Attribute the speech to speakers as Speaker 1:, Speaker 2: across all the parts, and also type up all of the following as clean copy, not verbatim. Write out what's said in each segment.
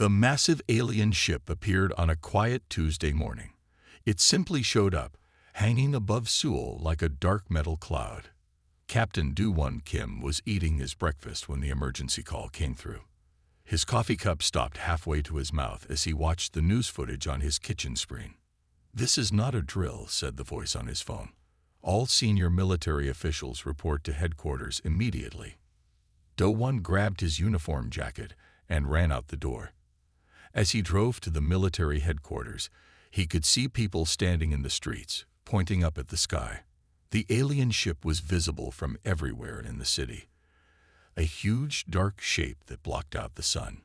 Speaker 1: The massive alien ship appeared on a quiet Tuesday morning. It simply showed up, hanging above Seoul like a dark metal cloud. Captain Do-won Kim was eating his breakfast when the emergency call came through. His coffee cup stopped halfway to his mouth as he watched the news footage on his kitchen screen. "This is not a drill," said the voice on his phone. "All senior military officials report to headquarters immediately." Do-won grabbed his uniform jacket and ran out the door. As he drove to the military headquarters, he could see people standing in the streets, pointing up at the sky. The alien ship was visible from everywhere in the city, a huge dark shape that blocked out the sun.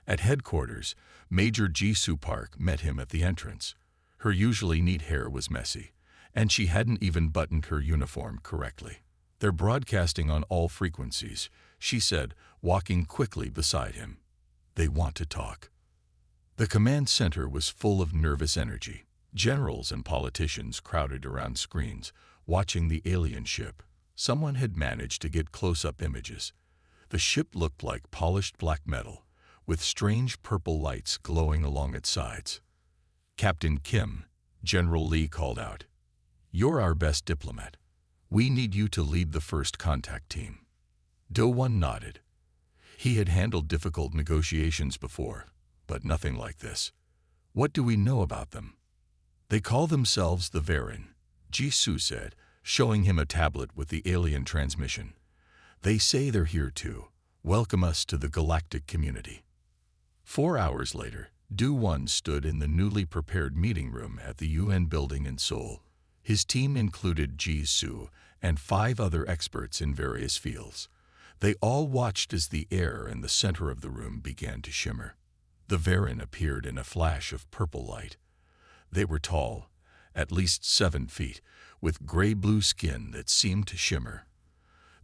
Speaker 1: At headquarters, Major Ji-soo Park met him at the entrance. Her usually neat hair was messy, and she hadn't even buttoned her uniform correctly. "They're broadcasting on all frequencies," she said, walking quickly beside him. "They want to talk." The command center was full of nervous energy. Generals and politicians crowded around screens, watching the alien ship. Someone had managed to get close-up images. The ship looked like polished black metal, with strange purple lights glowing along its sides. "Captain Kim," General Lee called out, "you're our best diplomat. We need you to lead the first contact team." Do-won nodded. He had handled difficult negotiations before, but nothing like this. "What do we know about them?" "They call themselves the Varen," Ji-soo said, showing him a tablet with the alien transmission. "They say they're here to welcome us to the galactic community." 4 hours later, Do-won stood in the newly prepared meeting room at the UN building in Seoul. His team included Ji-soo and 5 other experts in various fields. They all watched as the air in the center of the room began to shimmer. The Varen appeared in a flash of purple light. They were tall, at least 7 feet, with gray-blue skin that seemed to shimmer.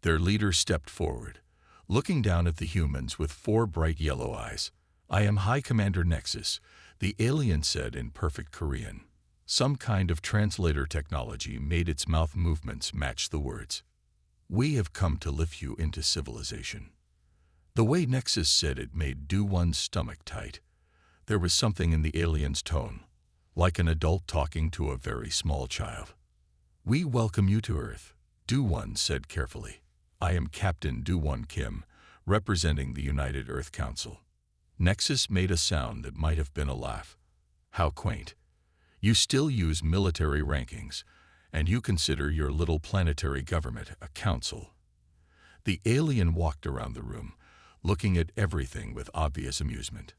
Speaker 1: Their leader stepped forward, looking down at the humans with 4 bright yellow eyes. "I am High Commander Nexus," the alien said in perfect Korean. Some kind of translator technology made its mouth movements match the words. "We have come to lift you into civilization." The way Nexus said it made Do-won's stomach tight. There was something in the alien's tone, like an adult talking to a very small child. "We welcome you to Earth," Do-won said carefully. "I am Captain Do-won Kim, representing the United Earth Council." Nexus made a sound that might have been a laugh. "How quaint. You still use military rankings, and you consider your little planetary government a council." The alien walked around the room, looking at everything with obvious amusement.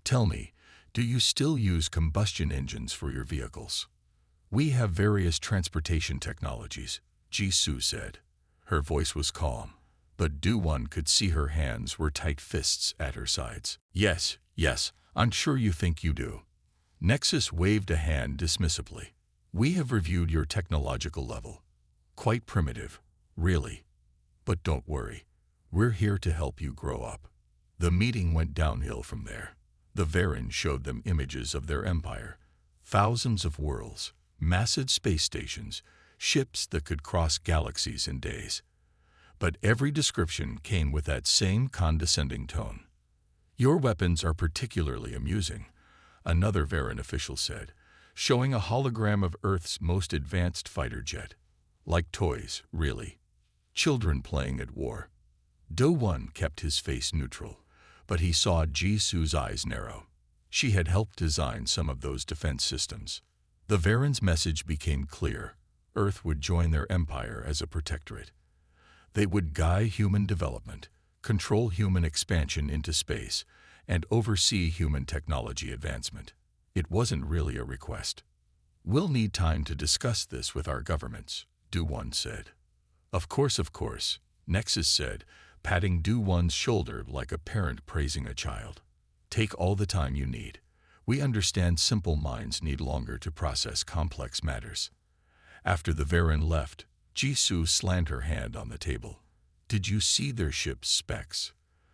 Speaker 1: "Tell me, do you still use combustion engines for your vehicles?" "We have various transportation technologies," Ji-soo said. Her voice was calm, but Do-won could see her hands were tight fists at her sides. Yes, I'm sure you think you do." Nexus waved a hand dismissively. "We have reviewed your technological level. Quite primitive, really. But don't worry, we're here to help you grow up." The meeting went downhill from there. The Varen showed them images of their empire. Thousands of worlds, massive space stations, ships that could cross galaxies in days. But every description came with that same condescending tone. "Your weapons are particularly amusing," another Varen official said, showing a hologram of Earth's most advanced fighter jet. "Like toys, really. Children playing at war." Do-won kept his face neutral, but he saw Ji-soo's eyes narrow. She had helped design some of those defense systems. The Varen's message became clear. Earth would join their empire as a protectorate. They would guide human development, control human expansion into space, and oversee human technology advancement. It wasn't really a request. "We'll need time to discuss this with our governments," Do-won said. Of course," Nexus said, patting Do-won's shoulder like a parent praising a child. "Take all the time you need. We understand simple minds need longer to process complex matters." After the Varen left, Ji-soo slammed her hand on the table. "Did you see their ship's specs?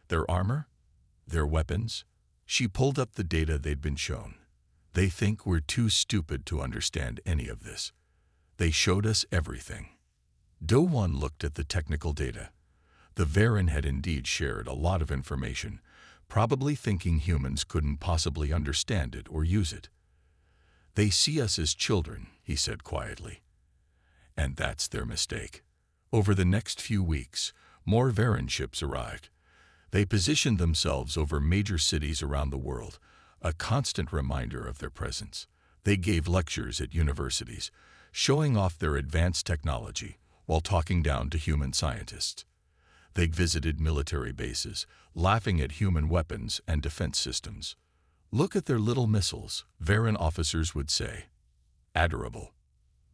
Speaker 1: Their armor? Their weapons?" She pulled up the data they'd been shown. "They think we're too stupid to understand any of this. They showed us everything." Do-won looked at the technical data. The Varen had indeed shared a lot of information, probably thinking humans couldn't possibly understand it or use it. They see us as children, he said quietly. And that's their mistake. Over the next few weeks, more Varen ships arrived. They positioned themselves over major cities around the world, a constant reminder of their presence. They gave lectures at universities, showing off their advanced technology while talking down to human scientists. They visited military bases, laughing at human weapons and defense systems. "Look at their little missiles," Varen officers would say. Adorable.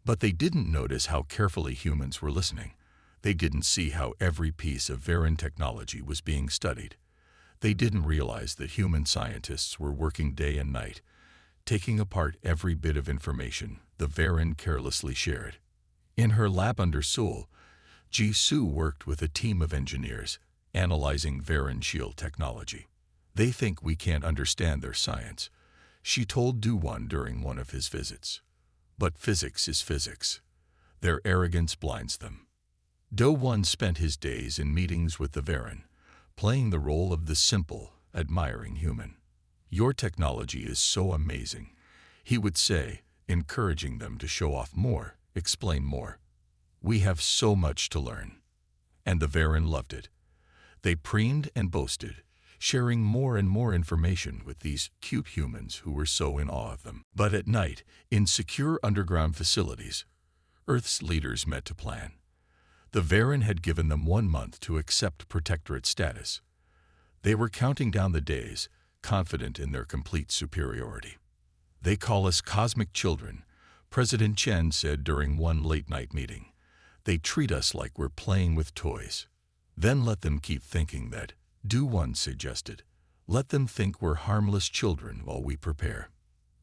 Speaker 1: But they didn't notice how carefully humans were listening. They didn't see how every piece of Varen technology was being studied. They didn't realize that human scientists were working day and night, taking apart every bit of information the Varen carelessly shared. In her lab under Seoul, Jisoo worked with a team of engineers, analyzing Varen shield technology. "They think we can't understand their science," she told Do-won during one of his visits. "But physics is physics. Their arrogance blinds them." Do-won spent his days in meetings with the Varen, playing the role of the simple, admiring human. "Your technology is so amazing," he would say, encouraging them to show off more, explain more. "We have so much to learn." And the Varen loved it. They preened and boasted, sharing more and more information with these cute humans who were so in awe of them. But at night, in secure underground facilities, Earth's leaders met to plan. The Varen had given them 1 month to accept protectorate status. They were counting down the days, confident in their complete superiority. "They call us cosmic children," President Chen said during one late-night meeting. "They treat us like we're playing with toys." "Then let them keep thinking that," Do-won suggested. "Let them think we're harmless children while we prepare."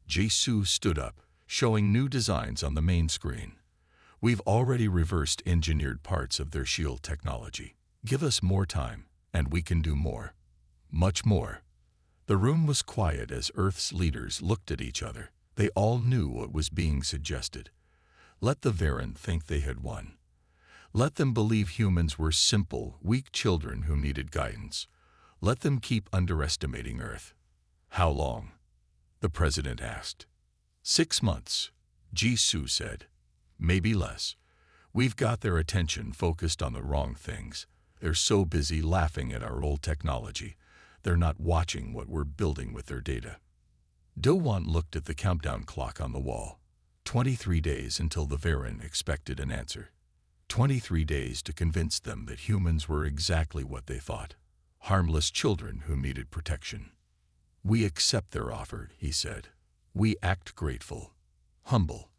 Speaker 1: Jisoo stood up, showing new designs on the main screen. "We've already reversed engineered parts of their shield technology. Give us more time, and we can do more. Much more." The room was quiet as Earth's leaders looked at each other. They all knew what was being suggested. Let the Varen think they had won. Let them believe humans were simple, weak children who needed guidance. Let them keep underestimating Earth. "How long?" the president asked. 6 months, Jisoo said. "Maybe less. We've got their attention focused on the wrong things. They're so busy laughing at our old technology. They're not watching what we're building with their data." Do-won looked at the countdown clock on the wall. 23 days until the Varen expected an answer. 23 days to convince them that humans were exactly what they thought. Harmless children who needed protection. "We accept their offer," he said. "We act grateful, humble,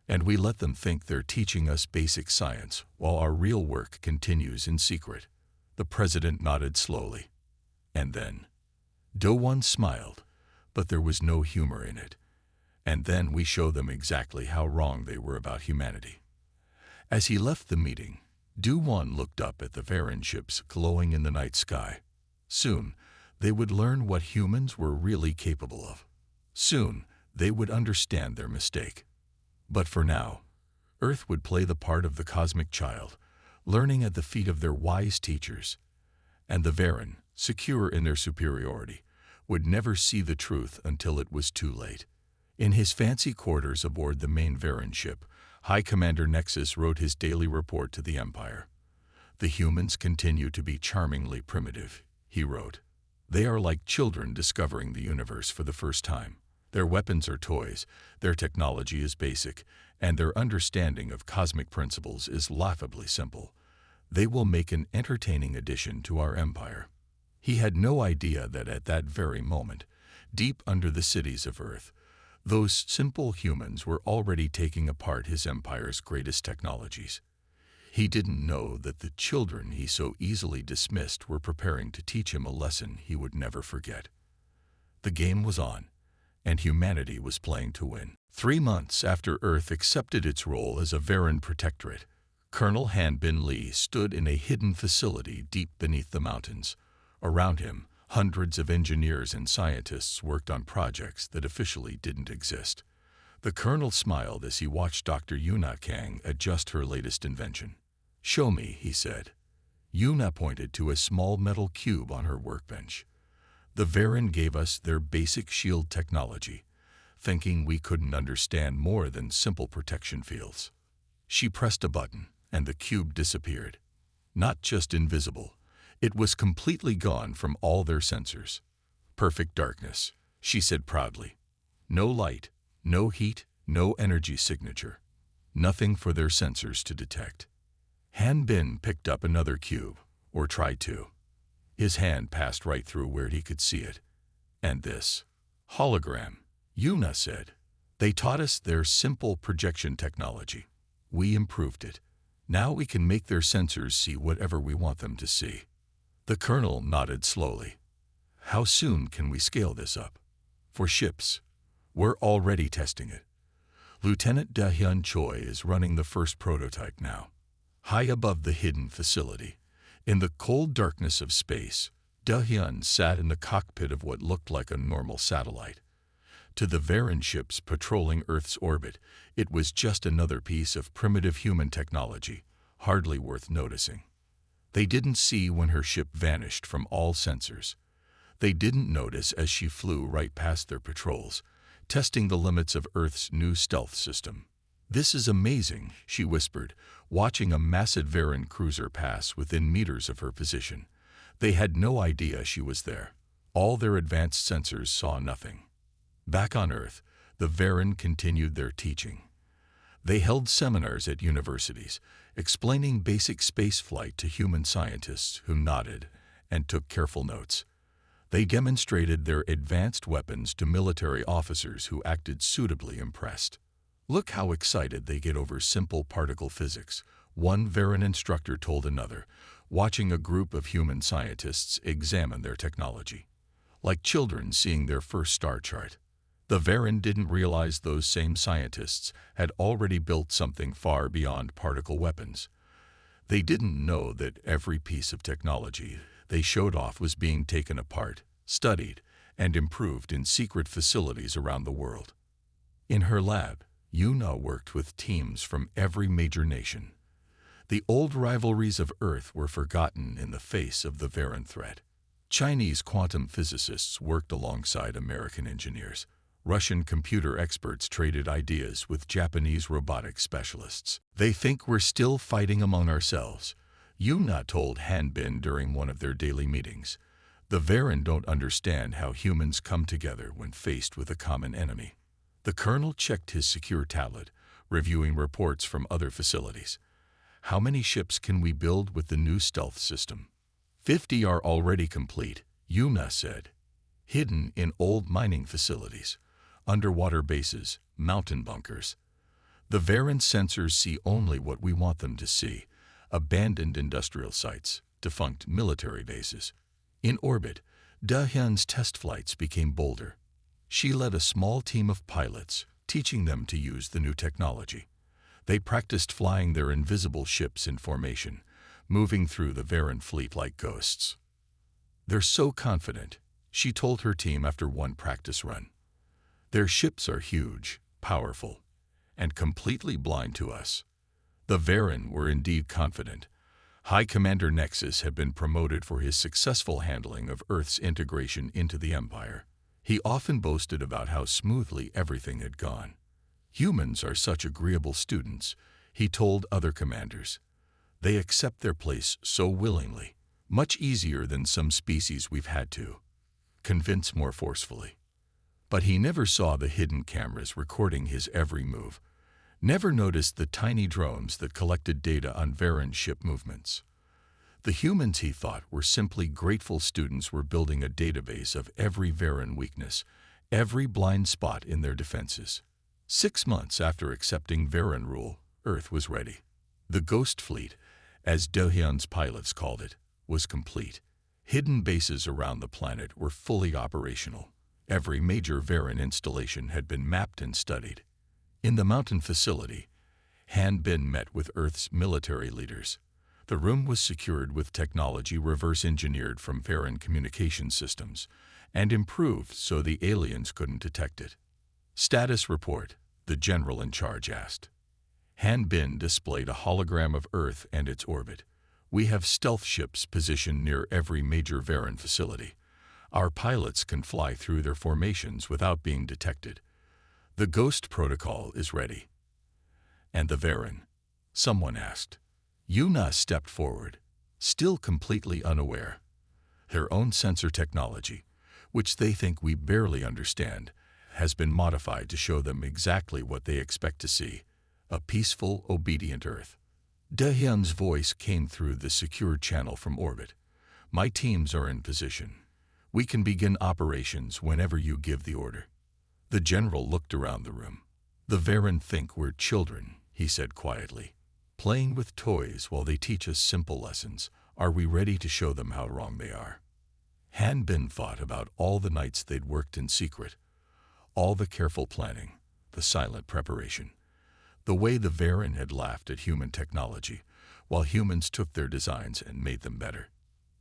Speaker 1: and we let them think they're teaching us basic science while our real work continues in secret." The president nodded slowly. "And then?" Do-won smiled, but there was no humor in it. "And then we show them exactly how wrong they were about humanity." As he left the meeting, Do-won looked up at the Varen ships glowing in the night sky. Soon, they would learn what humans were really capable of. Soon, they would understand their mistake. But for now, Earth would play the part of the cosmic child, learning at the feet of their wise teachers. And the Varen, secure in their superiority, would never see the truth until it was too late. In his fancy quarters aboard the main Varen ship, High Commander Nexus wrote his daily report to the Empire. "The humans continue to be charmingly primitive," he wrote. "They are like children discovering the universe for the first time. Their weapons are toys, their technology is basic, and their understanding of cosmic principles is laughably simple. They will make an entertaining addition to our empire." He had no idea that at that very moment, deep under the cities of Earth, those simple humans were already taking apart his empire's greatest technologies. He didn't know that the children he so easily dismissed were preparing to teach him a lesson he would never forget. The game was on, and humanity was playing to win. 3 months after Earth accepted its role as a Varen protectorate, Colonel Han Bin Lee stood in a hidden facility deep beneath the mountains. Around him, hundreds of engineers and scientists worked on projects that officially didn't exist. The colonel smiled as he watched Dr. Yuna Kang adjust her latest invention. "Show me," he said. Yuna pointed to a small metal cube on her workbench. The Varen gave us their basic shield technology, thinking we couldn't understand more than simple protection fields. She pressed a button, and the cube disappeared. Not just invisible, it was completely gone from all their sensors. Perfect darkness, she said proudly. No light, no heat, no energy signature. Nothing for their sensors to detect. Han Bin picked up another cube, or tried to. His hand passed right through where he could see it. And this hologram, Yuna said. They taught us their simple projection technology. We improved it. Now we can make their sensors see whatever we want them to see. The colonel nodded slowly. How soon can we scale this up? For ships. We're already testing it. Lieutenant Da-hyun Choi is running the first prototype now. High above the hidden facility, in the cold darkness of space, Da-hyun sat in the cockpit of what looked like a normal satellite. To the Varen ships patrolling Earth's orbit, it was just another piece of primitive human technology, hardly worth noticing. They didn't see when her ship vanished from all sensors. They didn't notice as she flew right past their patrols, testing the limits of Earth's new stealth system. This is amazing, she whispered, watching a massive Varen cruiser pass within meters of her position. They had no idea she was there. All their advanced sensors saw nothing. Back on Earth, the Varen continued their teaching. They held seminars at universities, explaining basic spaceflight to human scientists who nodded and took careful notes. They demonstrated their advanced weapons to military officers who acted suitably impressed. Look how excited they get over simple particle physics, one Varen instructor told another, watching a group of human scientists examine their technology. Like children seeing their first star chart. The Varen didn't realize those same scientists had already built something far beyond particle weapons. They didn't know that every piece of technology they showed off was being taken apart, studied, and improved in secret facilities around the world. In her lab, Yuna worked with teams from every major nation. The old rivalries of Earth were forgotten in the face of the Varen threat. Chinese quantum physicists worked alongside American engineers. Russian computer experts traded ideas with Japanese robotics specialists. They think we're still fighting among ourselves, Yuna told Han Bin during one of their daily meetings. The Varen don't understand how humans come together when faced with a common enemy. The colonel checked his secure tablet, reviewing reports from other facilities. How many ships can we build with the new stealth system? 50 are already complete, Yuna said. Hidden in old mining facilities, underwater bases, mountain bunkers. The Varen sensors see only what we want them to see. Abandoned industrial sites, defunct military bases. In orbit, Da-hyun's test flights became bolder. She led a small team of pilots, teaching them to use the new technology. They practiced flying their invisible ships in formation, moving through the Varen fleet like ghosts. They're so confident, she told her team after one practice run. Their ships are huge, powerful, and completely blind to us. The Varen were indeed confident. High Commander Nexus had been promoted for his successful handling of Earth's integration into the Empire. He often boasted about how smoothly everything had gone. Humans are such agreeable students, he told other commanders. They accept their place so willingly, much easier than some species we've had to convince more forcefully. But he never saw the hidden cameras recording his every move, never noticed the tiny drones that collected data on Varen ship movements. The humans, he thought, were simply grateful students were building a database of every Varen weakness, every blind spot in their defenses. 6 months after accepting Varen rule, Earth was ready. The Ghost Fleet, as Da-hyun's pilots called it, was complete. Hidden bases around the planet were fully operational. Every major Varen installation had been mapped and studied. In the mountain facility, Han Bin met with Earth's military leaders. The room was secured with technology reverse-engineered from Varen communication systems and improved so the aliens couldn't detect it. Status report, the general in charge asked. Han Bin displayed a hologram of Earth and its orbit. We have stealth ships positioned near every major Varen facility. Our pilots can fly through their formations without being detected. The Ghost protocol is ready." "And the Varen?" someone asked. Yuna stepped forward, still completely unaware. Her own sensor technology, which they think we barely understand, has been modified to show them exactly what they expect to see: a peaceful, obedient Earth. Dahyun's voice came through the secure channel from orbit. "My teams are in position. We can begin operations whenever you give the order." The general looked around the room. "The Varen think we're children," he said quietly, "playing with toys while they teach us simple lessons. Are we ready to show them how wrong they are?" Han Bin thought about all the nights they'd worked in secret, all the careful planning, the silent preparation, the way the Varen had laughed at human technology, while humans took their designs and made them better.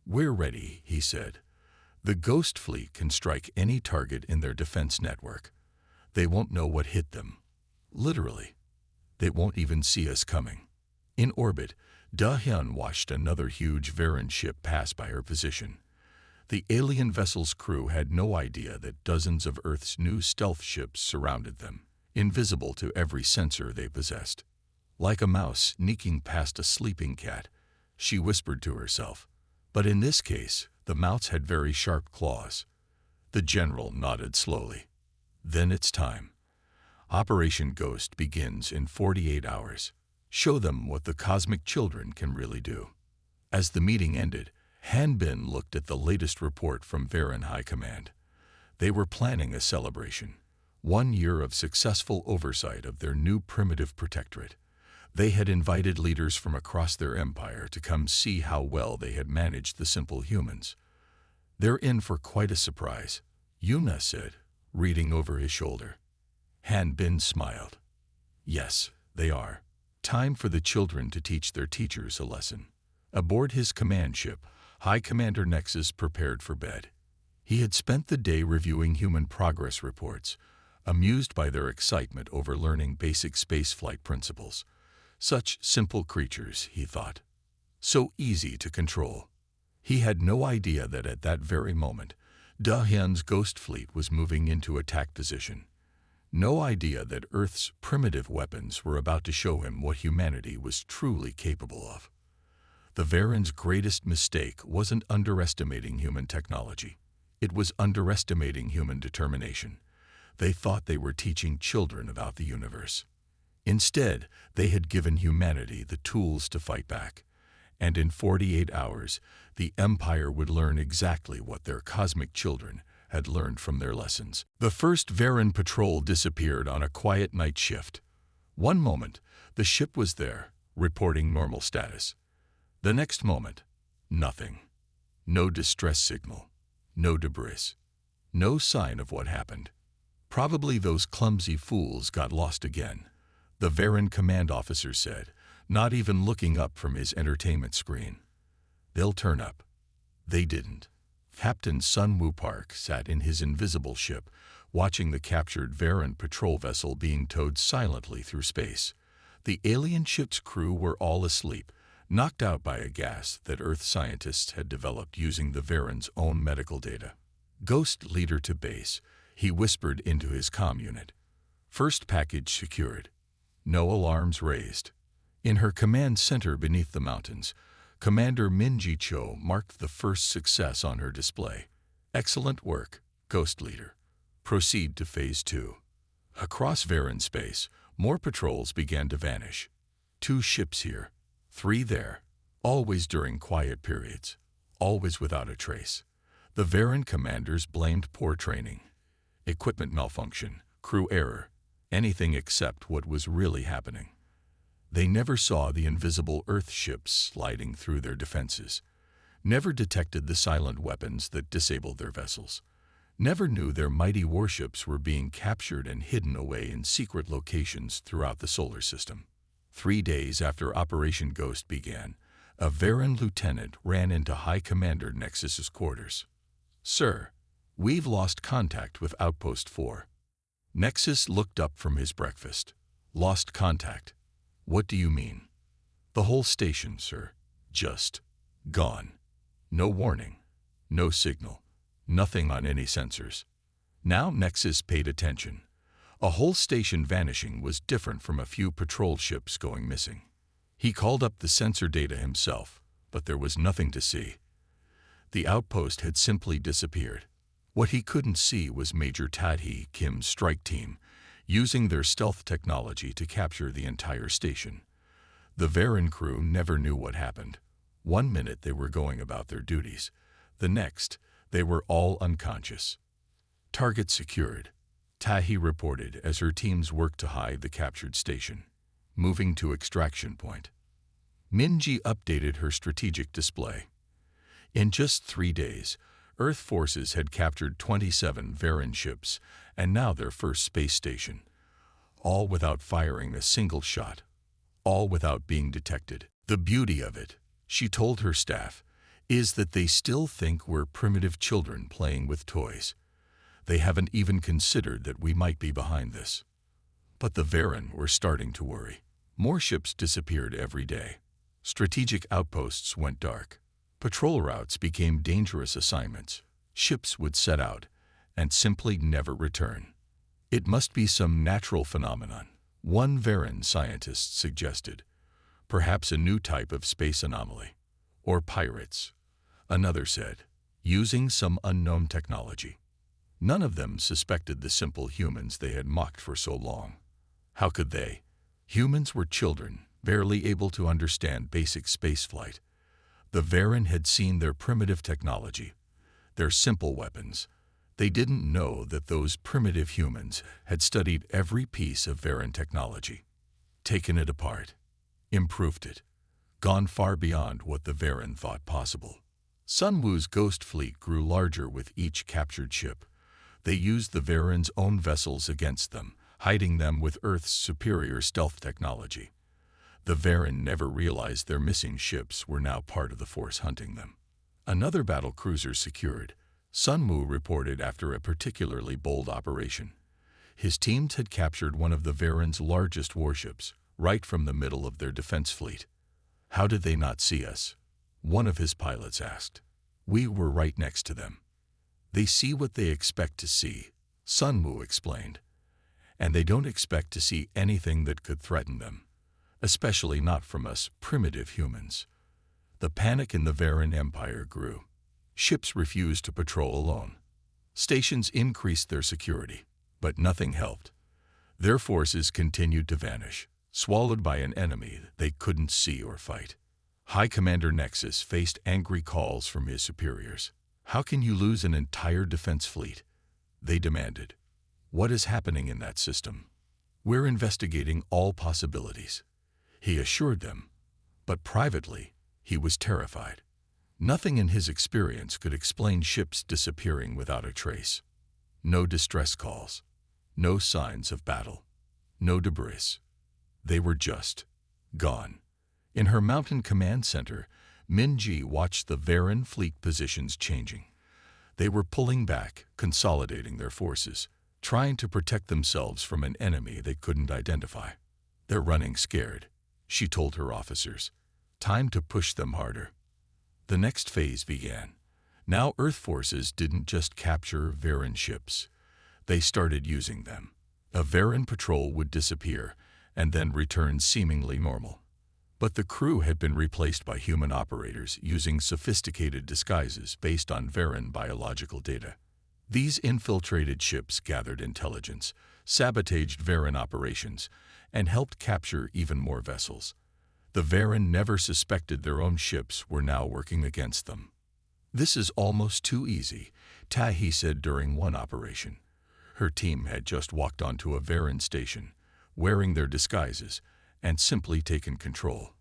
Speaker 1: "We're ready," he said. "The Ghost Fleet can strike any target in their defense network. They won't know what hit them. Literally. They won't even see us coming." In orbit, Dahyun watched another huge Varen ship pass by her position. The alien vessel's crew had no idea that dozens of Earth's new stealth ships surrounded them, invisible to every sensor they possessed. Like a mouse sneaking past a sleeping cat, she whispered to herself. But in this case, the mouse had very sharp claws. The general nodded slowly. "Then it's time. Operation Ghost begins in 48 hours. Show them what the cosmic children can really do." As the meeting ended, Han Bin looked at the latest report from Varen High Command. They were planning a celebration. 1 year of successful oversight of their new primitive protectorate. They had invited leaders from across their empire to come see how well they had managed the simple humans. "They're in for quite a surprise," Yuna said, reading over his shoulder. Han Bin smiled. "Yes, they are. Time for the children to teach their teachers a lesson." Aboard his command ship, High Commander Nexus prepared for bed. He had spent the day reviewing human progress reports, amused by their excitement over learning basic spaceflight principles. Such simple creatures, he thought. So easy to control. He had no idea that at that very moment, Dahyun's Ghost Fleet was moving into attack position. No idea that Earth's primitive weapons were about to show him what humanity was truly capable of. The Varen's greatest mistake wasn't underestimating human technology. It was underestimating human determination. They thought they were teaching children about the universe. Instead, they had given humanity the tools to fight back. And in 48 hours, the Empire would learn exactly what their cosmic children had learned from their lessons. The first Varen patrol disappeared on a quiet night shift. One moment, the ship was there, reporting normal status. The next moment, nothing. No distress signal, no debris, no sign of what happened. "Probably those clumsy fools got lost again," the Varen command officer said, not even looking up from his entertainment screen. "They'll turn up." They didn't. Captain Sun Woo Park sat in his invisible ship, watching the captured Varen patrol vessel being towed silently through space. The alien ship's crew were all asleep, knocked out by a gas that Earth scientists had developed using the Varen's own medical data. "Ghost leader to base," he whispered into his comm unit. "First package secured. No alarms raised." In her command center beneath the mountains, Commander Minji Cho marked the first success on her display. "Excellent work, Ghost Leader. Proceed to Phase 2. Across Varen space, more patrols began to vanish. 2 ships here, 3 there, always during quiet periods, always without a trace. The Varen commanders blamed poor training, equipment malfunction, crew error, anything except what was really happening. They never saw the invisible Earth ships sliding through their defenses, never detected the silent weapons that disabled their vessels, never knew their mighty warships were being captured and hidden away in secret locations throughout the solar system. 3 days after Operation Ghost began, a Varen lieutenant ran into High Commander Nexus's quarters. "Sir, we've lost contact with Outpost 4. Nexus looked up from his breakfast. "Lost contact? What do you mean?" "The whole station, sir. Just gone. No warning. No signal. Nothing on any sensors. Now Nexus paid attention. A whole station vanishing was different from a few patrol ships going missing. He called up the sensor data himself, but there was nothing to see. The outpost had simply disappeared. What he couldn't see was Major Tahi Kim's strike team, using their stealth technology to capture the entire station. The Varen crew never knew what happened. One minute they were going about their duties. The next, they were all unconscious. Target secured, Tahi reported as her teams worked to hide the captured station. Moving to extraction point. Minji updated her strategic display. In just 3 days, Earth forces had captured 27 Varen ships and now their first space station. All without firing a single shot. All without being detected. The beauty of it, she told her staff, is that they still think we're primitive children playing with toys. They haven't even considered that we might be behind this. But the Varen were starting to worry. More ships disappeared every day. Strategic outposts went dark. Patrol routes became dangerous assignments. Ships would set out and simply never return. It must be some natural phenomenon, one Varen scientist suggested. Perhaps a new type of space anomaly. Or pirates. Another said, using some unknown technology. None of them suspected the simple humans they had mocked for so long. How could they? Humans were children, barely able to understand basic spaceflight. The Varen had seen their primitive technology, their simple weapons. They didn't know that those primitive humans had studied every piece of Varen technology, taken it apart, improved it, gone far beyond what the Varen thought possible. Sun Wu's ghost fleet grew larger with each captured ship. They used the Varen's own vessels against them, hiding them with Earth's superior stealth technology. The Varen never realized their missing ships were now part of the force hunting them. Another battle cruiser secured, Sun Wu reported after a particularly bold operation. His teams had captured one of the Varen's largest warships, right from the middle of their defense fleet. How did they not see us? One of his pilots asked. We were right next to them. They see what they expect to see, Sun Wu explained. And they don't expect to see anything that could threaten them, especially not from us primitive humans. The panic in the Varen Empire grew. Ships refused to patrol alone. Stations increased their security, but nothing helped. Their forces continued to vanish, swallowed by an enemy they couldn't see or fight. High Commander Nexus faced angry calls from his superiors. How can you lose an entire defense fleet? They demanded. What is happening in that system? We're investigating all possibilities. He assured them, but privately, he was terrified. Nothing in his experience could explain ships disappearing without a trace. No distress calls, no signs of battle, no debris. They were just gone. In her mountain command center, Minji watched the Varen fleet positions changing. They were pulling back, consolidating their forces, trying to protect themselves from an enemy they couldn't identify. They're running scared, she told her officers. Time to push them harder. The next phase began. Now Earth forces didn't just capture Varen ships. They started using them. A Varen patrol would disappear and then return seemingly normal. But the crew had been replaced by human operators using sophisticated disguises based on Varen biological data. These infiltrated ships gathered intelligence, sabotaged Varen operations, and helped capture even more vessels. The Varen never suspected their own ships were now working against them. This is almost too easy, Tahi said during one operation. Her team had just walked onto a Varen station, wearing their disguises, and simply taken control.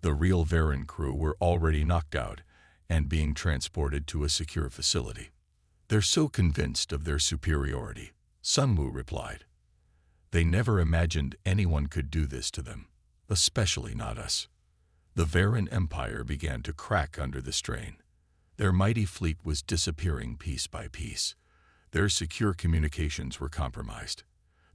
Speaker 1: The real Varen crew were already knocked out and being transported to a secure facility. They're so convinced of their superiority, Sun Wu replied. They never imagined anyone could do this to them, especially not us. The Varen Empire began to crack under the strain. Their mighty fleet was disappearing piece by piece. Their secure communications were compromised.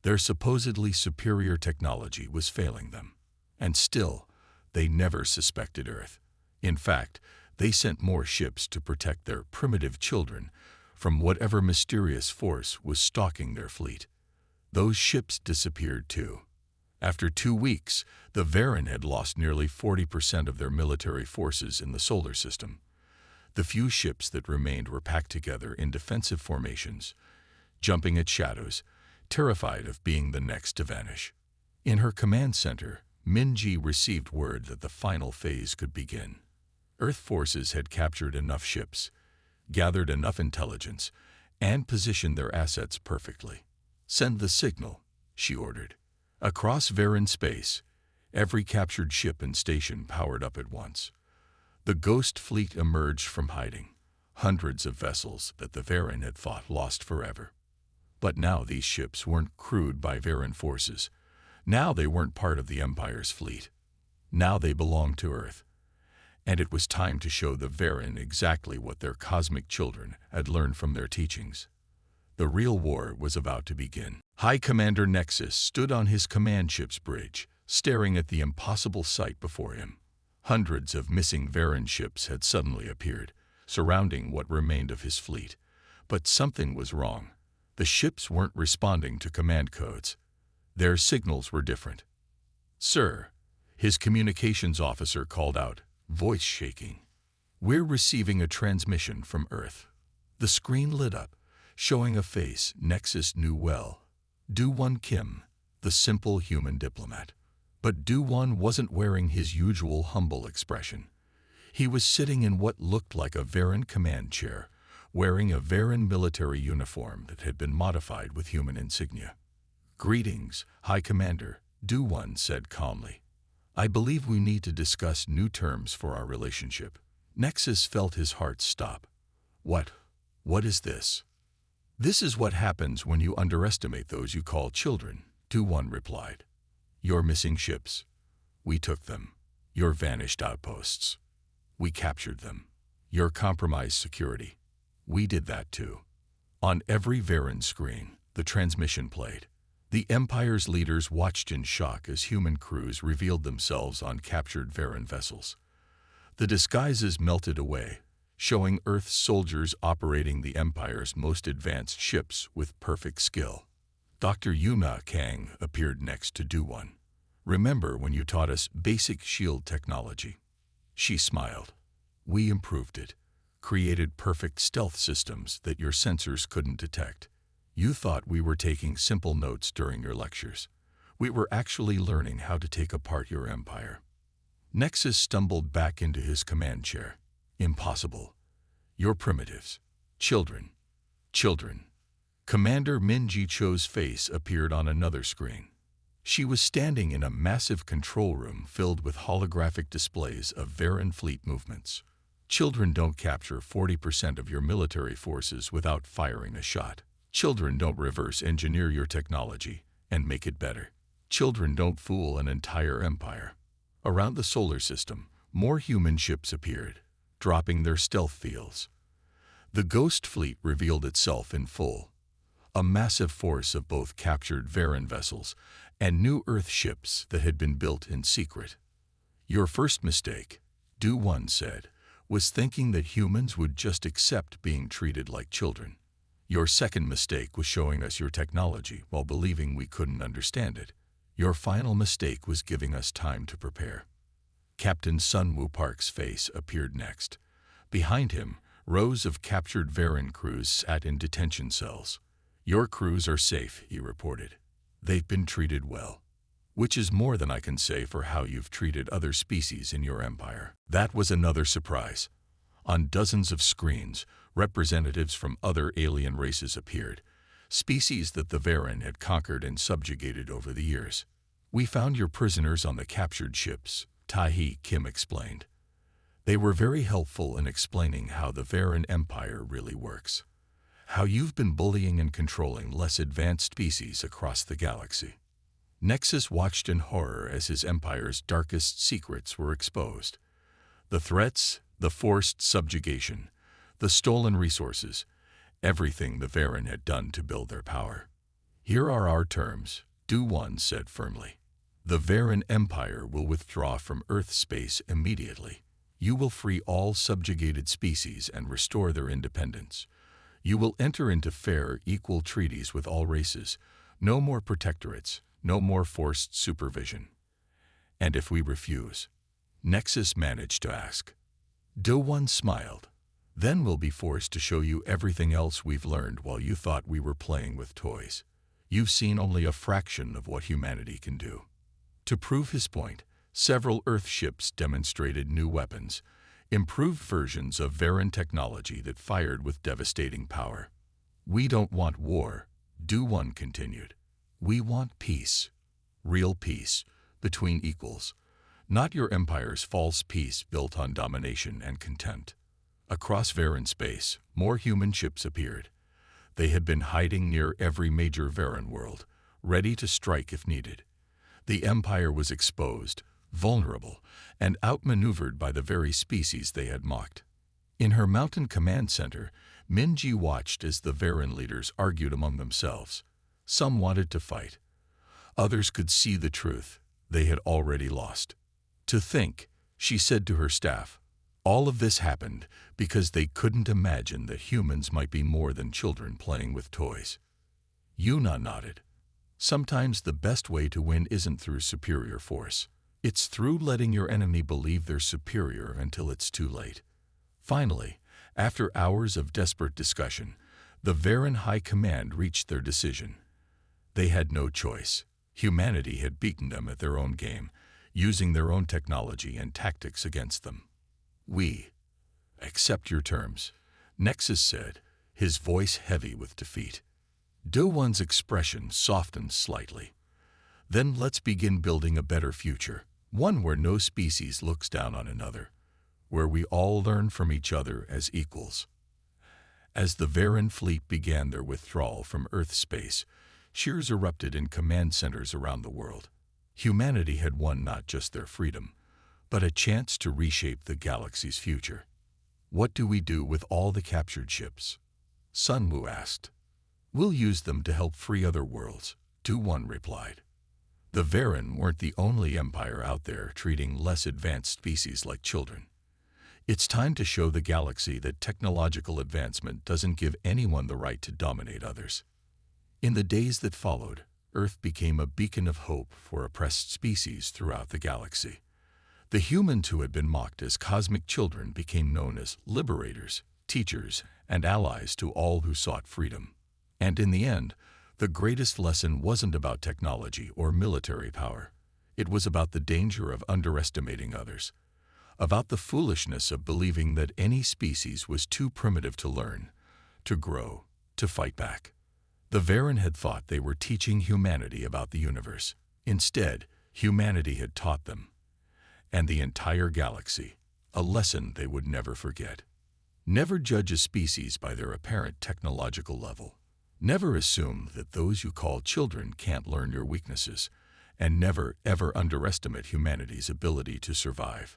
Speaker 1: Their supposedly superior technology was failing them. And still, they never suspected Earth. In fact, they sent more ships to protect their primitive children from whatever mysterious force was stalking their fleet. Those ships disappeared too. After 2 weeks, the Varen had lost nearly 40% of their military forces in the solar system. The few ships that remained were packed together in defensive formations, jumping at shadows, terrified of being the next to vanish. In her command center, Minji received word that the final phase could begin. Earth forces had captured enough ships, gathered enough intelligence, and positioned their assets perfectly. "Send the signal," she ordered. Across Varen space, every captured ship and station powered up at once. The Ghost Fleet emerged from hiding, hundreds of vessels that the Varen had thought lost forever. But now these ships weren't crewed by Varen forces. Now they weren't part of the Empire's fleet. Now they belonged to Earth. And it was time to show the Varen exactly what their cosmic children had learned from their teachings. The real war was about to begin. High Commander Nexus stood on his command ship's bridge, staring at the impossible sight before him. Hundreds of missing Varen ships had suddenly appeared, surrounding what remained of his fleet. But something was wrong. The ships weren't responding to command codes. Their signals were different. "Sir," his communications officer called out, voice shaking. "We're receiving a transmission from Earth." The screen lit up, showing a face Nexus knew well. Do-Won Kim, the simple human diplomat. But Do-Won wasn't wearing his usual humble expression. He was sitting in what looked like a Varen command chair, wearing a Varen military uniform that had been modified with human insignia. "Greetings, High Commander," Do-Won said calmly. "I believe we need to discuss new terms for our relationship." Nexus felt his heart stop. What is this?" "This is what happens when you underestimate those you call children," Do-Won replied. "Your missing ships. We took them. Your vanished outposts. We captured them. Your compromised security. We did that too." On every Varen screen, the transmission played. The Empire's leaders watched in shock as human crews revealed themselves on captured Varen vessels. The disguises melted away, showing Earth's soldiers operating the Empire's most advanced ships with perfect skill. Dr. Yuna Kang appeared next to Do-Won. "Remember when you taught us basic shield technology?" She smiled. "We improved it, created perfect stealth systems that your sensors couldn't detect. You thought we were taking simple notes during your lectures. We were actually learning how to take apart your empire." Nexus stumbled back into his command chair. "Impossible. You're primitives. Children. Children." Commander Minji Cho's face appeared on another screen. She was standing in a massive control room filled with holographic displays of Varen fleet movements. "Children don't capture 40% of your military forces without firing a shot. Children don't reverse engineer your technology and make it better. Children don't fool an entire empire." Around the solar system, more human ships appeared, dropping their stealth fields. The Ghost Fleet revealed itself in full, a massive force of both captured Varen vessels and new Earth ships that had been built in secret. "Your first mistake," Do-Won said, "was thinking that humans would just accept being treated like children. Your second mistake was showing us your technology while believing we couldn't understand it. Your final mistake was giving us time to prepare." Captain Sunwoo Park's face appeared next. Behind him, rows of captured Varen crews sat in detention cells. "Your crews are safe," he reported. "They've been treated well. Which is more than I can say for how you've treated other species in your empire." That was another surprise. On dozens of screens, representatives from other alien races appeared, species that the Varen had conquered and subjugated over the years. "We found your prisoners on the captured ships," Tae Kim explained. "They were very helpful in explaining how the Varen Empire really works. How you've been bullying and controlling less advanced species across the galaxy." Nexus watched in horror as his empire's darkest secrets were exposed. The threats, the forced subjugation, the stolen resources, everything the Varen had done to build their power. "Here are our terms," Do-Won said firmly. "The Varen Empire will withdraw from Earth space immediately. You will free all subjugated species and restore their independence. You will enter into fair, equal treaties with all races. No more protectorates, no more forced supervision. And if we refuse? Nexus managed to ask. Do-One smiled. Then we'll be forced to show you everything else we've learned while you thought we were playing with toys. You've seen only a fraction of what humanity can do. To prove his point, several Earth ships demonstrated new weapons, improved versions of Varan technology that fired with devastating power. We don't want war, Do-One continued. We want peace. Real peace, between equals. Not your empire's false peace built on domination and contempt. Across Varan space, more human ships appeared. They had been hiding near every major Varan world, ready to strike if needed. The Empire was exposed, vulnerable, and outmaneuvered by the very species they had mocked. In her mountain command center, Minji watched as the Varan leaders argued among themselves. Some wanted to fight. Others could see the truth. They had already lost. To think, she said to her staff, all of this happened because they couldn't imagine that humans might be more than children playing with toys. Yuna nodded. Sometimes the best way to win isn't through superior force. It's through letting your enemy believe they're superior until it's too late. Finally, after hours of desperate discussion, the Varan High Command reached their decision. They had no choice. Humanity had beaten them at their own game, using their own technology and tactics against them. We accept your terms, Nexus said, his voice heavy with defeat. Do-One's expression softened slightly. Then let's begin building a better future, one where no species looks down on another, where we all learn from each other as equals. As the Varan fleet began their withdrawal from Earth space, cheers erupted in command centers around the world. Humanity had won not just their freedom, but a chance to reshape the galaxy's future. What do we do with all the captured ships? Sun Wu asked. We'll use them to help free other worlds, Do-One replied. The Varan weren't the only empire out there treating less advanced species like children. It's time to show the galaxy that technological advancement doesn't give anyone the right to dominate others. In the days that followed, Earth became a beacon of hope for oppressed species throughout the galaxy. The humans who had been mocked as cosmic children became known as liberators, teachers, and allies to all who sought freedom. And in the end, the greatest lesson wasn't about technology or military power. It was about the danger of underestimating others, about the foolishness of believing that any species was too primitive to learn, to grow, to fight back. The Varan had thought they were teaching humanity about the universe. Instead, humanity had taught them, and the entire galaxy, a lesson they would never forget. Never judge a species by their apparent technological level. Never assume that those you call children can't learn your weaknesses, and never, ever underestimate humanity's ability to survive,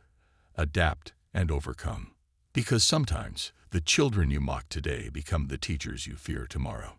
Speaker 1: adapt, and overcome. Because sometimes, the children you mock today become the teachers you fear tomorrow.